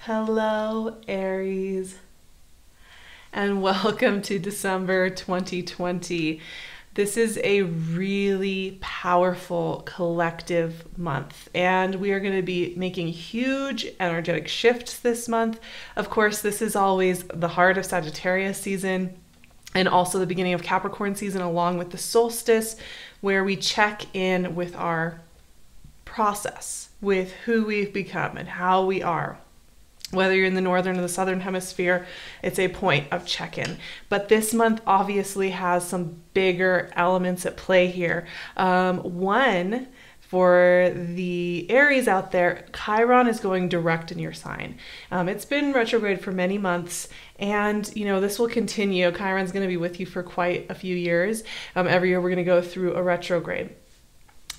Hello, Aries, and welcome to December 2020. This is a really powerful collective month, and we are going to be making huge energetic shifts this month. Of course, this is always the heart of Sagittarius season and also the beginning of Capricorn season, along with the solstice, where we check in with our process, with who we've become and how we are. Whether you're in the northern or the southern hemisphere, it's a point of check-in. But this month obviously has some bigger elements at play here. One, for the Aries out there, Chiron is going direct in your sign. It's been retrograde for many months, and this will continue. Chiron's going to be with you for quite a few years. Every year we're going to go through a retrograde.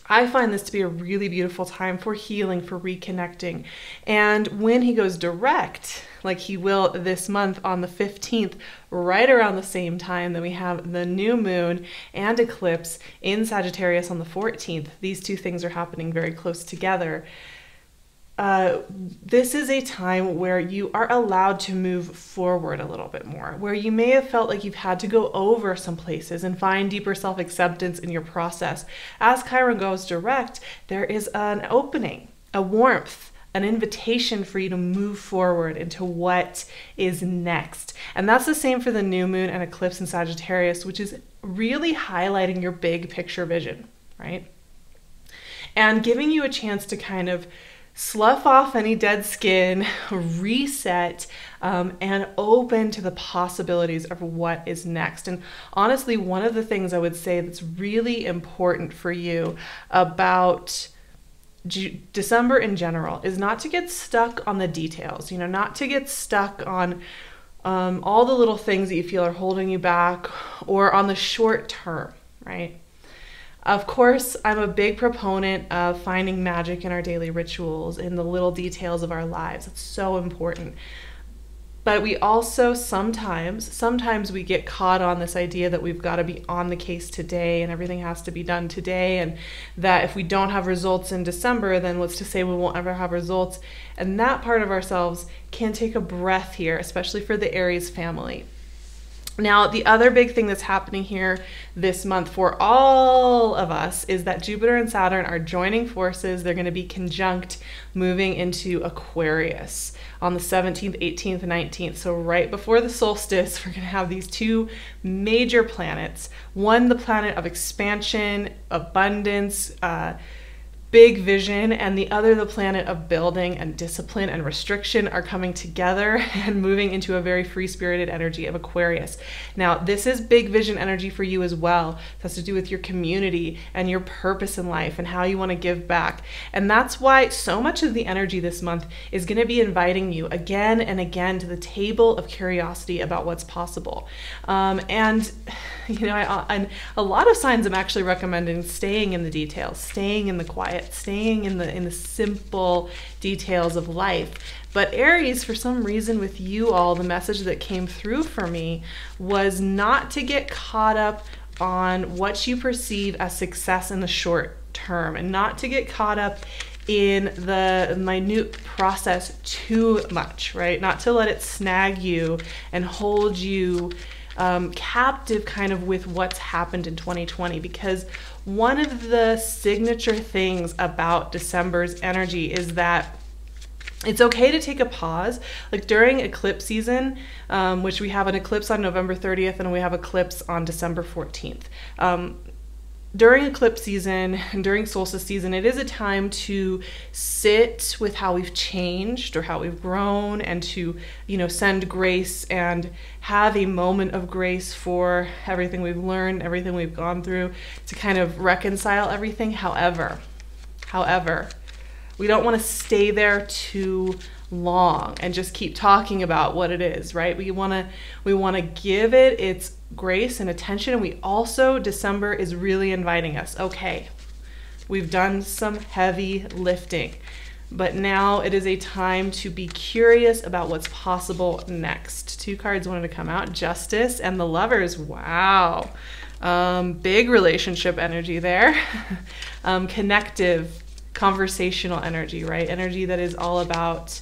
I find this to be a really beautiful time for healing, for reconnecting. And when he goes direct, like he will this month on the 15th, right around the same time that we have the new moon and eclipse in Sagittarius on the 14th, these two things are happening very close together. This is a time where you are allowed to move forward a little bit more, where you may have felt like you've had to go over some places and find deeper self-acceptance in your process. As Chiron goes direct, there is an opening, a warmth, an invitation for you to move forward into what is next. And that's the same for the new moon and eclipse in Sagittarius, which is really highlighting your big picture vision, right? And giving you a chance to kind of slough off any dead skin, reset, and open to the possibilities of what is next. And honestly, one of the things I would say that's really important for you about December in general is not to get stuck on the details, not to get stuck on all the little things that you feel are holding you back or on the short term, right? Of course, I'm a big proponent of finding magic in our daily rituals, in the little details of our lives. It's so important. But we also sometimes we get caught on this idea that we've got to be on the case today and everything has to be done today, and that if we don't have results in December, then what's to say we won't ever have results? And that part of ourselves can take a breath here, especially for the Aries family. Now, the other big thing that's happening here this month for all of us is that Jupiter and Saturn are joining forces. They're going to be conjunct, moving into Aquarius on the 17th, 18th, and 19th. So right before the solstice, we're going to have these two major planets. One, the planet of expansion, abundance, big vision, and the other, the planet of building and discipline and restriction, are coming together and moving into a very free-spirited energy of Aquarius. Now, this is big vision energy for you as well. It has to do with your community and your purpose in life and how you want to give back. And that's why so much of the energy this month is going to be inviting you again and again to the table of curiosity about what's possible. And a lot of signs I'm actually recommending staying in the details, staying in the quiet, staying in the simple details of life. But Aries, for some reason with you all, the message that came through for me was not to get caught up on what you perceive as success in the short term, and not to get caught up in the minute process too much, right? Not to let it snag you and hold you captive kind of with what's happened in 2020, because one of the signature things about December's energy is that it's okay to take a pause. Like during eclipse season, which we have an eclipse on November 30th and we have eclipse on December 14th. During eclipse season and during solstice season, it is a time to sit with how we've changed or how we've grown, and to, send grace and have a moment of grace for everything we've learned, everything we've gone through, to kind of reconcile everything. However, we don't want to stay there too long and just keep talking about what it is, right? We want to give it its grace and attention. And we also, December is really inviting us. Okay, we've done some heavy lifting, but now it is a time to be curious about what's possible next. Two cards wanted to come out, Justice and the Lovers. Wow. Big relationship energy there. Connective, conversational energy, right? Energy that is all about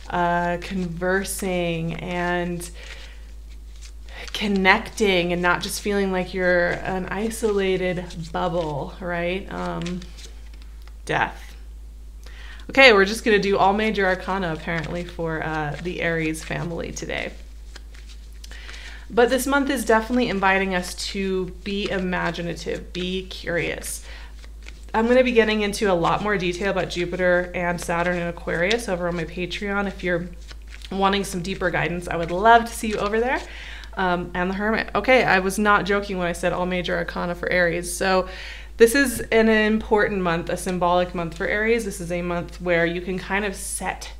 conversing and connecting, and not just feeling like you're an isolated bubble, right? Death. Okay, we're just going to do all major arcana apparently for the Aries family today. But this month is definitely inviting us to be imaginative, be curious. I'm going to be getting into a lot more detail about Jupiter and Saturn in Aquarius over on my Patreon. If you're wanting some deeper guidance, I would love to see you over there. And the Hermit. Okay, I was not joking when I said all major arcana for Aries. So this is an important month, a symbolic month for Aries. This is a month where you can kind of set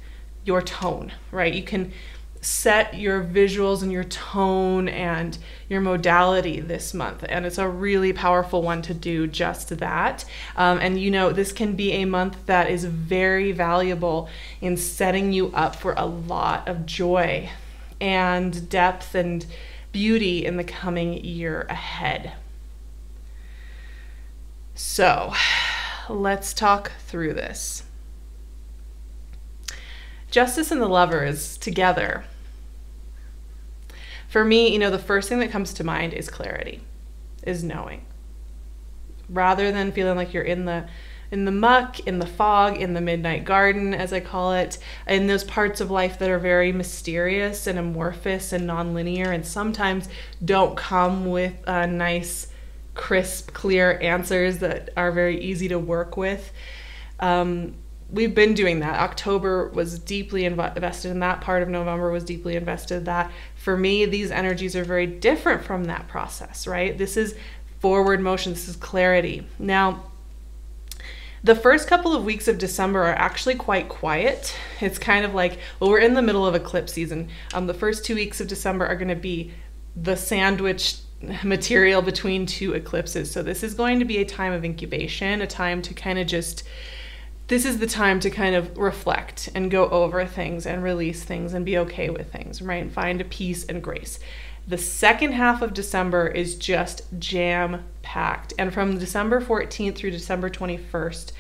your tone, right? You can set your visuals and your tone and your modality this month. And it's a really powerful one to do just that. And you know, this can be a month that is very valuable in setting you up for a lot of joy and depth and beauty in the coming year ahead. So let's talk through this. Justice and the Lovers together. For me, you know, the first thing that comes to mind is clarity, is knowing. Rather than feeling like you're in the muck, in the fog, in the midnight garden, as I call it, in those parts of life that are very mysterious and amorphous and nonlinear, and sometimes don't come with nice, crisp, clear answers that are very easy to work with. We've been doing that. October was deeply invested in that. Part of November was deeply invested in that. For me, these energies are very different from that process, right? This is forward motion. This is clarity. Now, the first couple of weeks of December are actually quite quiet. It's kind of like, well, we're in the middle of eclipse season. The first 2 weeks of December are going to be the sandwich material between two eclipses. So this is going to be a time of incubation, a time to kind of just, this is the time to kind of reflect and go over things and release things and be okay with things, right? And find a peace and grace. The second half of December is just jam-packed. And from December 14th through December 21st,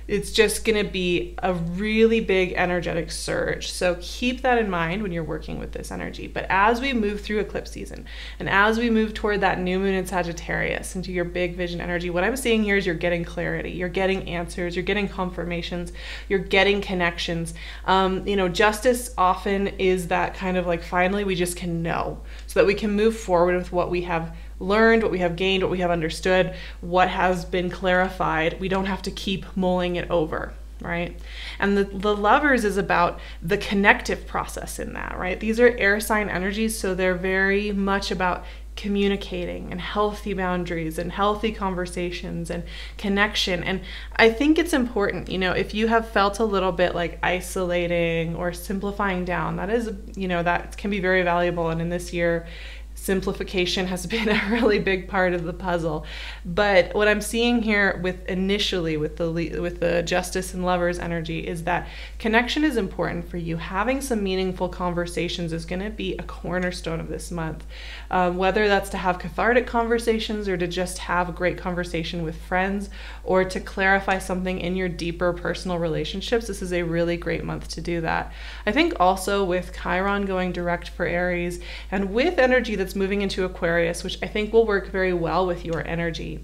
it's just going to be a really big energetic surge. So keep that in mind when you're working with this energy. But as we move through eclipse season, and as we move toward that new moon in Sagittarius into your big vision energy, what I'm seeing here is you're getting clarity, you're getting answers, you're getting confirmations, you're getting connections. You know, justice often is that kind of like, finally we just can know, so that we can move forward with what we have learned, what we have gained, what we have understood, what has been clarified. We don't have to keep mulling it over, right? And the Lovers is about the connective process in that, right? These are air sign energies, so they're very much about communicating and healthy boundaries and healthy conversations and connection. And I think it's important, you know, if you have felt a little bit like isolating or simplifying down, that is, you know, that can be very valuable. And in this year, simplification has been a really big part of the puzzle. But what I'm seeing here with the Justice and Lovers energy is that connection is important for you. Having some meaningful conversations is going to be a cornerstone of this month. Whether that's to have cathartic conversations or to just have a great conversation with friends or to clarify something in your deeper personal relationships, this is a really great month to do that. I think also with Chiron going direct for Aries and with energy that's moving into Aquarius, which I think will work very well with your energy.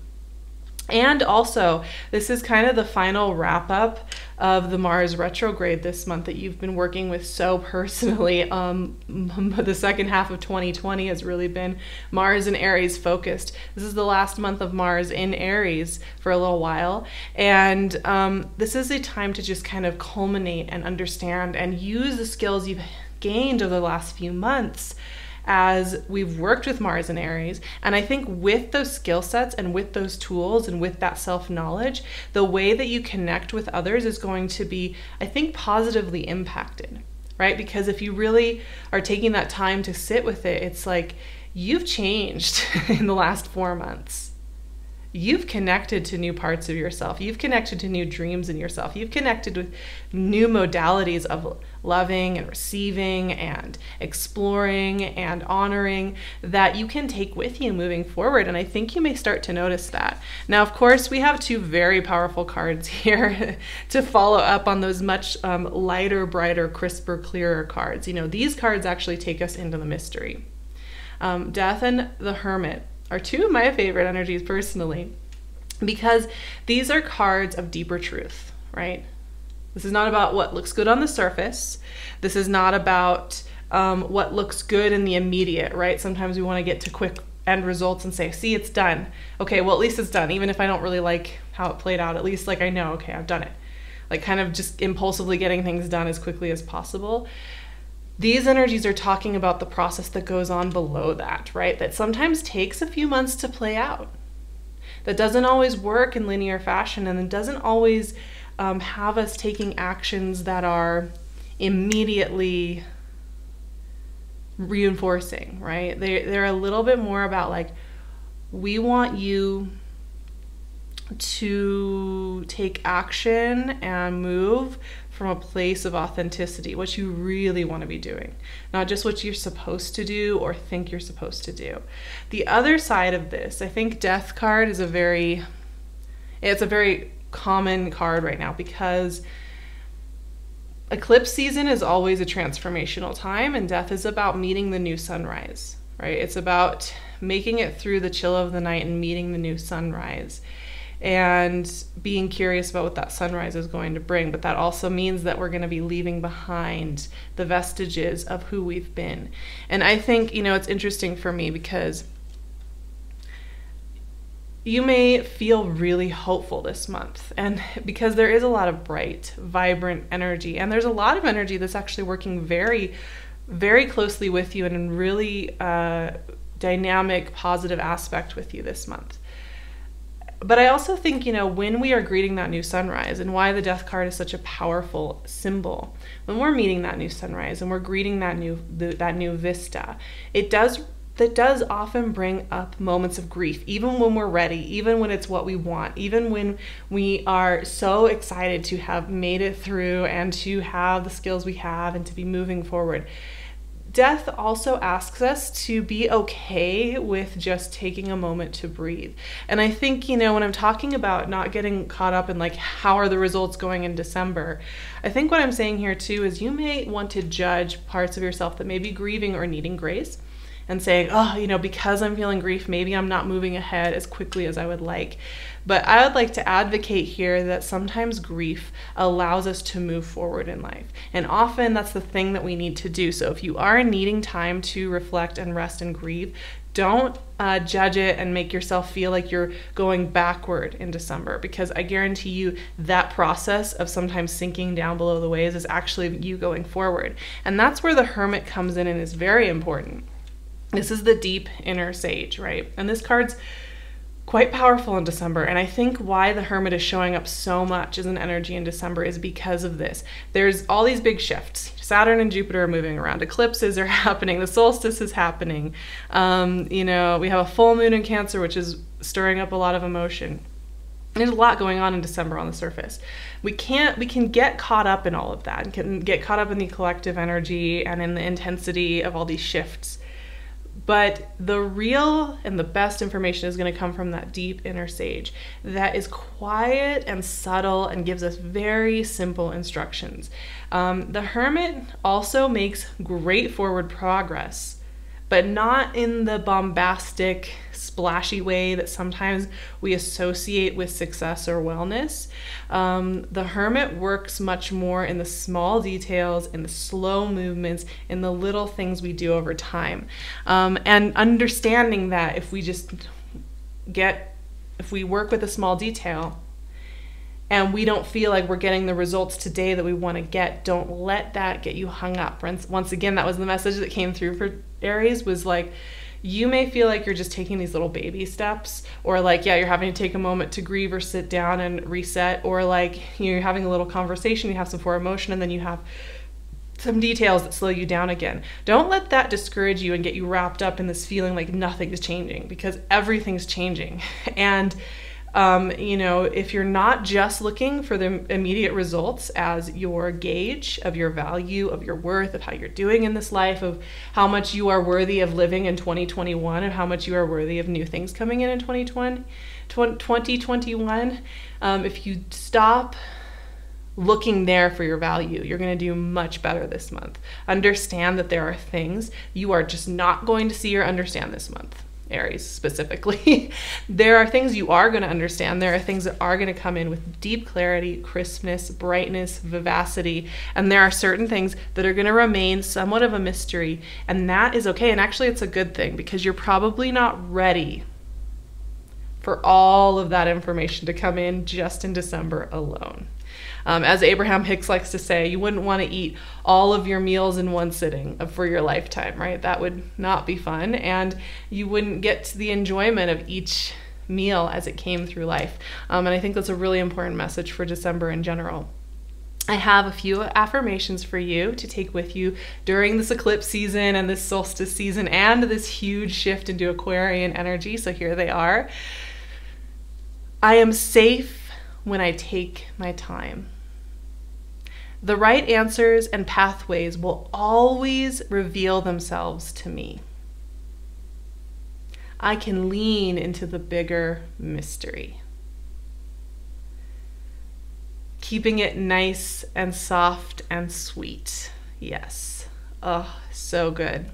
And also, this is kind of the final wrap up of the Mars retrograde this month that you've been working with so personally. The second half of 2020 has really been Mars and Aries focused. This is the last month of Mars in Aries for a little while. And this is a time to just kind of culminate and understand and use the skills you've gained over the last few months as we've worked with Mars and Aries. And I think with those skill sets and with those tools and with that self-knowledge, the way that you connect with others is going to be, I think, positively impacted, right? Because if you really are taking that time to sit with it, it's like you've changed in the last 4 months. you've connected to new parts of yourself. You've connected to new dreams in yourself. You've connected with new modalities of loving and receiving and exploring and honoring that you can take with you moving forward. And I think you may start to notice that. Now, of course, we have two very powerful cards here to follow up on those much lighter, brighter, crisper, clearer cards. You know, these cards actually take us into the mystery. Death and the Hermit are two of my favorite energies personally, because these are cards of deeper truth, right? This is not about what looks good on the surface. This is not about what looks good in the immediate, right? Sometimes we want to get to quick end results and say, see, it's done. Okay, well, at least it's done. Even if I don't really like how it played out, at least like I know, okay, I've done it. Like kind of just impulsively getting things done as quickly as possible. These energies are talking about the process that goes on below that, right? That sometimes takes a few months to play out. That doesn't always work in linear fashion, and it doesn't always have us taking actions that are immediately reinforcing, right? They're a little bit more about like, we want you to take action and move from a place of authenticity, what you really want to be doing, not just what you're supposed to do or think you're supposed to do. The other side of this, I think Death card is a very common card right now, because eclipse season is always a transformational time, and Death is about meeting the new sunrise, right? It's about making it through the chill of the night and meeting the new sunrise, and being curious about what that sunrise is going to bring. But that also means that we're going to be leaving behind the vestiges of who we've been. And I think, you know, it's interesting for me because you may feel really hopeful this month, and because there is a lot of bright, vibrant energy, and there's a lot of energy that's actually working very, very closely with you and in really dynamic, positive aspect with you this month. But I also think, you know, when we are greeting that new sunrise, and why the Death card is such a powerful symbol, when we're meeting that new sunrise and we're greeting that new vista, that does often bring up moments of grief, even when we're ready, even when it's what we want, even when we are so excited to have made it through and to have the skills we have and to be moving forward. Death also asks us to be okay with just taking a moment to breathe. And I think, you know, when I'm talking about not getting caught up in like, how are the results going in December? I think what I'm saying here too is you may want to judge parts of yourself that may be grieving or needing grace, and saying, oh, you know, because I'm feeling grief, maybe I'm not moving ahead as quickly as I would like. But I would like to advocate here that sometimes grief allows us to move forward in life. And often that's the thing that we need to do. So if you are needing time to reflect and rest and grieve, don't judge it and make yourself feel like you're going backward in December, because I guarantee you that process of sometimes sinking down below the waves is actually you going forward. And that's where the Hermit comes in and is very important. This is the deep inner sage, right? And this card's quite powerful in December. And I think why the Hermit is showing up so much as an energy in December is because of this. There's all these big shifts. Saturn and Jupiter are moving around. Eclipses are happening. The solstice is happening. You know, we have a full moon in Cancer, which is stirring up a lot of emotion. There's a lot going on in December on the surface. We can get caught up in all of that and can get caught up in the collective energy and in the intensity of all these shifts. But the real and the best information is going to come from that deep inner sage that is quiet and subtle and gives us very simple instructions. The Hermit also makes great forward progress, but not in the bombastic, splashy way that sometimes we associate with success or wellness. The Hermit works much more in the small details, in the slow movements, in the little things we do over time. And understanding that if we work with a small detail and we don't feel like we're getting the results today that we want to get, don't let that get you hung up. Once again, that was the message that came through for Aries, was like, you may feel like you're just taking these little baby steps, or like, yeah, you're having to take a moment to grieve or sit down and reset, or like you're having a little conversation, you have some forward motion, and then you have some details that slow you down again. Don't let that discourage you and get you wrapped up in this feeling like nothing is changing, because everything's changing. And you know, if you're not just looking for the immediate results as your gauge of your value, of your worth, of how you're doing in this life, of how much you are worthy of living in 2021, of how much you are worthy of new things coming in 2021, if you stop looking there for your value, you're going to do much better this month. Understand that there are things you are just not going to see or understand this month. Aries specifically. There are things you are going to understand. There are things that are going to come in with deep clarity, crispness, brightness, vivacity, and there are certain things that are going to remain somewhat of a mystery, and that is okay. And actually it's a good thing, because you're probably not ready for all of that information to come in just in December alone. As Abraham Hicks likes to say, you wouldn't want to eat all of your meals in one sitting for your lifetime, right? That would not be fun, and you wouldn't get to the enjoyment of each meal as it came through life. And I think that's a really important message for December in general. I have a few affirmations for you to take with you during this eclipse season and this solstice season and this huge shift into Aquarian energy. So here they are. I am safe when I take my time. The right answers and pathways will always reveal themselves to me. I can lean into the bigger mystery. Keeping it nice and soft and sweet. Yes. Oh, so good.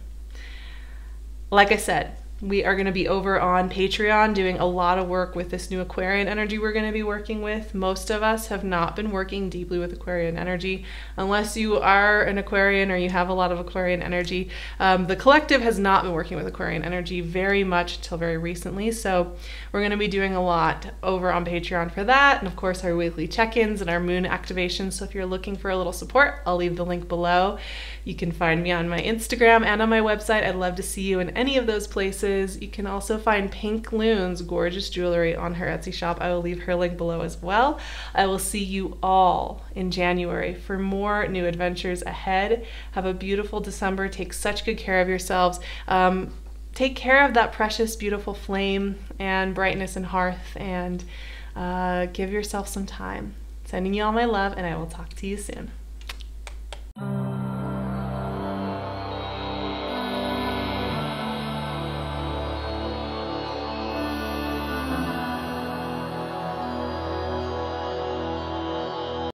Like I said, we are going to be over on Patreon doing a lot of work with this new Aquarian energy we're going to be working with. Most of us have not been working deeply with Aquarian energy. Unless you are an Aquarian or you have a lot of Aquarian energy. The collective has not been working with Aquarian energy very much until very recently. So we're going to be doing a lot over on Patreon for that. And of course our weekly check-ins and our moon activations. So if you're looking for a little support, I'll leave the link below. You can find me on my Instagram and on my website. I'd love to see you in any of those places. You can also find PinkLune's gorgeous jewelry on her Etsy shop. I will leave her link below as well. I will see you all in January for more new adventures ahead. Have a beautiful December. Take such good care of yourselves. Take care of that precious, beautiful flame and brightness and hearth, and give yourself some time. Sending you all my love, and I will talk to you soon.